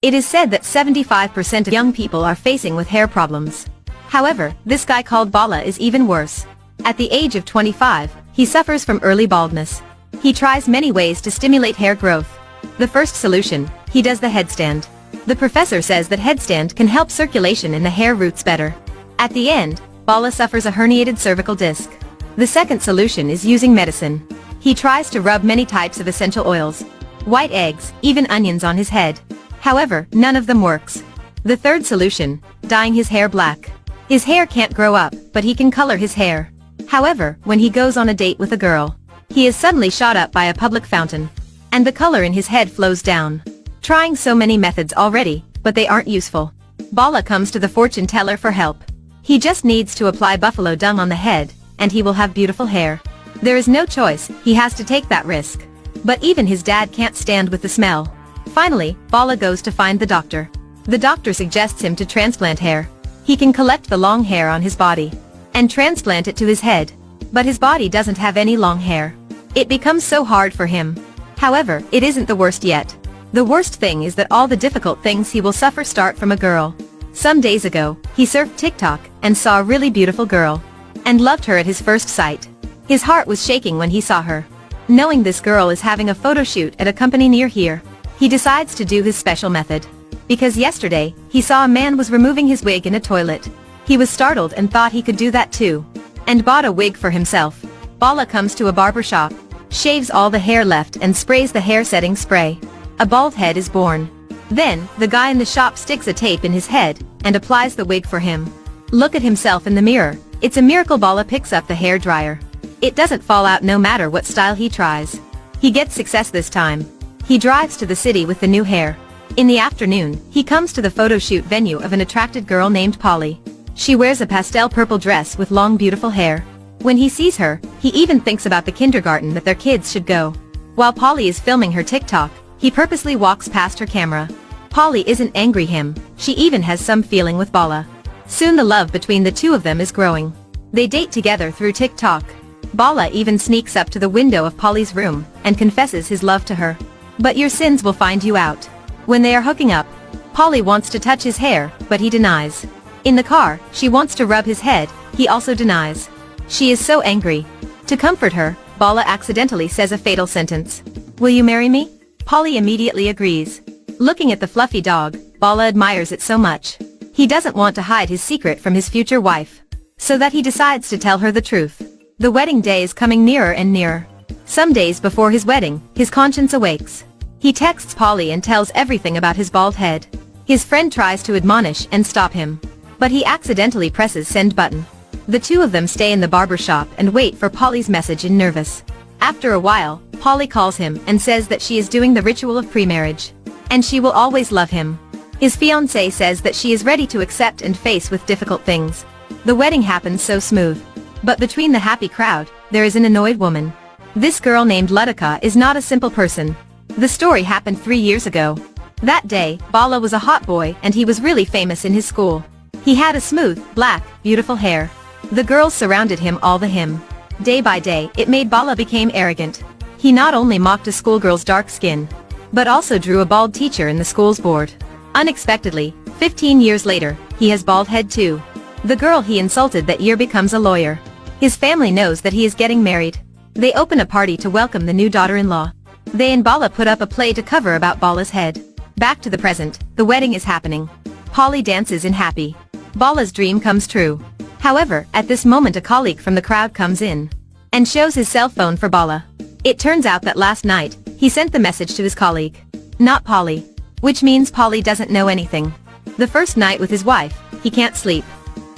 It is said that 75% of young people are facing with hair problems. However, this guy called Bala is even worse. At the age of 25, he suffers from early baldness. He tries many ways to stimulate hair growth. The first solution, he does the headstand. The professor says that headstand can help circulation in the hair roots better. At the end, Bala suffers a herniated cervical disc. The second solution is using medicine. He tries to rub many types of essential oils, white eggs, even onions on his head. However, none of them works. The third solution, dyeing his hair black. His hair can't grow up, but he can color his hair. However, when he goes on a date with a girl, he is suddenly shot up by a public fountain, and the color in his head flows down. Trying so many methods already, but they aren't useful. Bala comes to the fortune teller for help. He just needs to apply buffalo dung on the head, and he will have beautiful hair. There is no choice, he has to take that risk. But even his dad can't stand with the smell. Finally, Bala goes to find the doctor. The doctor suggests him to transplant hair. He can collect the long hair on his body and transplant it to his head. But his body doesn't have any long hair. It becomes so hard for him. However, it isn't the worst yet. The worst thing is that all the difficult things he will suffer start from a girl. Some days ago, he surfed TikTok and saw a really beautiful girl and loved her at his first sight. His heart was shaking when he saw her. Knowing this girl is having a photo shoot at a company near here, he decides to do his special method. Because yesterday, he saw a man was removing his wig in a toilet. He was startled and thought he could do that too, and bought a wig for himself. Bala comes to a barber shop, shaves all the hair left and sprays the hair setting spray. A bald head is born. Then, the guy in the shop sticks a tape in his head and applies the wig for him. Look at himself in the mirror. It's a miracle. Bala picks up the hair dryer. It doesn't fall out no matter what style he tries. He gets success this time. He drives to the city with the new hair. In the afternoon, he comes to the photo shoot venue of an attracted girl named Polly. She wears a pastel purple dress with long beautiful hair. When he sees her, he even thinks about the kindergarten that their kids should go. While Polly is filming her TikTok, he purposely walks past her camera. Polly isn't angry him, she even has some feeling with Bala. Soon the love between the two of them is growing. They date together through TikTok. Bala even sneaks up to the window of Polly's room and confesses his love to her. But your sins will find you out. When they are hooking up, Polly wants to touch his hair, but he denies. In the car, she wants to rub his head, he also denies. She is so angry. To comfort her, Bala accidentally says a fatal sentence. Will you marry me? Polly immediately agrees. Looking at the fluffy dog, Bala admires it so much. He doesn't want to hide his secret from his future wife, so that he decides to tell her the truth. The wedding day is coming nearer and nearer. Some days before his wedding, his conscience awakes. He texts Polly and tells everything about his bald head. His friend tries to admonish and stop him, but he accidentally presses send button. The two of them stay in the barber shop and wait for Polly's message in nervous. After a while, Polly calls him and says that she is doing the ritual of pre-marriage, and she will always love him. His fiancée says that she is ready to accept and face with difficult things. The wedding happens so smooth. But between the happy crowd, there is an annoyed woman. This girl named Ludica is not a simple person. The story happened 3 years ago. That day, Bala was a hot boy and he was really famous in his school. He had a smooth, black, beautiful hair. The girls surrounded him all the him. Day by day, it made Bala became arrogant. He not only mocked a schoolgirl's dark skin, but also drew a bald teacher in the school's board. Unexpectedly, 15 years later, he has bald head too. The girl he insulted that year becomes a lawyer. His family knows that he is getting married. They open a party to welcome the new daughter-in-law. They and Bala put up a play to cover about Bala's head. Back to the present, the wedding is happening. Polly dances in happy. Bala's dream comes true. However, at this moment a colleague from the crowd comes in and shows his cell phone for Bala. It turns out that last night, he sent the message to his colleague, not Polly, which means Polly doesn't know anything. The first night with his wife, he can't sleep.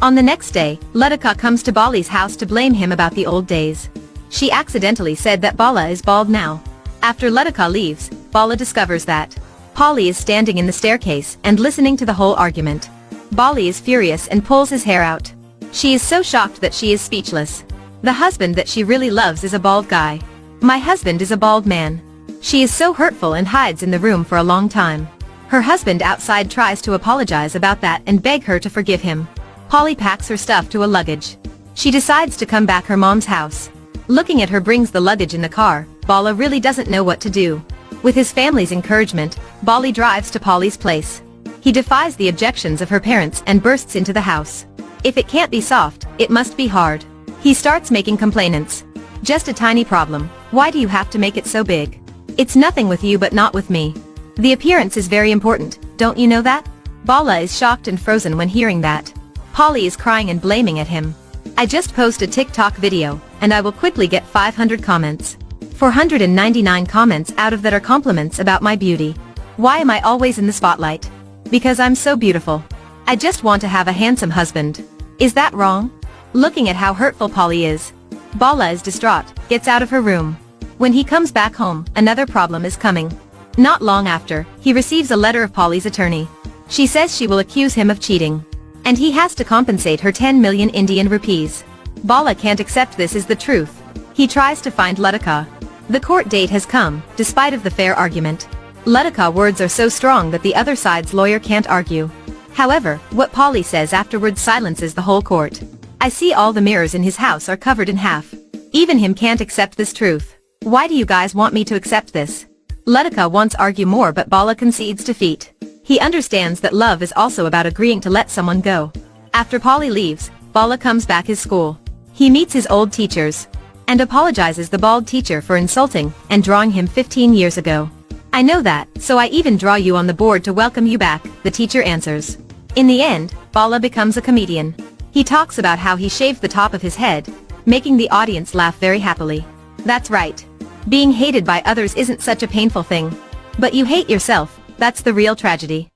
On the next day, Ludica comes to Bali's house to blame him about the old days. She accidentally said that Bala is bald now. After Ludica leaves, Bala discovers that Polly is standing in the staircase and listening to the whole argument. Bali is furious and pulls his hair out. She is so shocked that she is speechless. The husband that she really loves is a bald guy. My husband is a bald man. She is so hurtful and hides in the room for a long time. Her husband outside tries to apologize about that and beg her to forgive him. Polly packs her stuff to a luggage. She decides to come back her mom's house. Looking at her brings the luggage in the car, Bala really doesn't know what to do. With his family's encouragement, Bali drives to Polly's place. He defies the objections of her parents and bursts into the house. If it can't be soft, it must be hard. He starts making complainants. Just a tiny problem. Why do you have to make it so big? It's nothing with you but not with me. The appearance is very important, don't you know that? Bala is shocked and frozen when hearing that. Polly is crying and blaming at him. I just post a TikTok video, and I will quickly get 500 comments. 499 comments out of that are compliments about my beauty. Why am I always in the spotlight? Because I'm so beautiful. I just want to have a handsome husband. Is that wrong? Looking at how hurtful Polly is. Bala is distraught, gets out of her room. When he comes back home, another problem is coming. Not long after, he receives a letter of Polly's attorney. She says she will accuse him of cheating. And he has to compensate her 10 million Indian rupees. Bala can't accept this is the truth. He tries to find Latika. The court date has come, despite of the fair argument. Latika words are so strong that the other side's lawyer can't argue. However, what Polly says afterwards silences the whole court. I see all the mirrors in his house are covered in half. Even him can't accept this truth. Why do you guys want me to accept this? Latika wants argue more but Bala concedes defeat. He understands that love is also about agreeing to let someone go. After Polly leaves, Bala comes back his school. He meets his old teachers. And apologizes the bald teacher for insulting and drawing him 15 years ago. I know that, so I even draw you on the board to welcome you back, the teacher answers. In the end, Bala becomes a comedian. He talks about how he shaved the top of his head, making the audience laugh very happily. That's right. Being hated by others isn't such a painful thing. But you hate yourself, that's the real tragedy.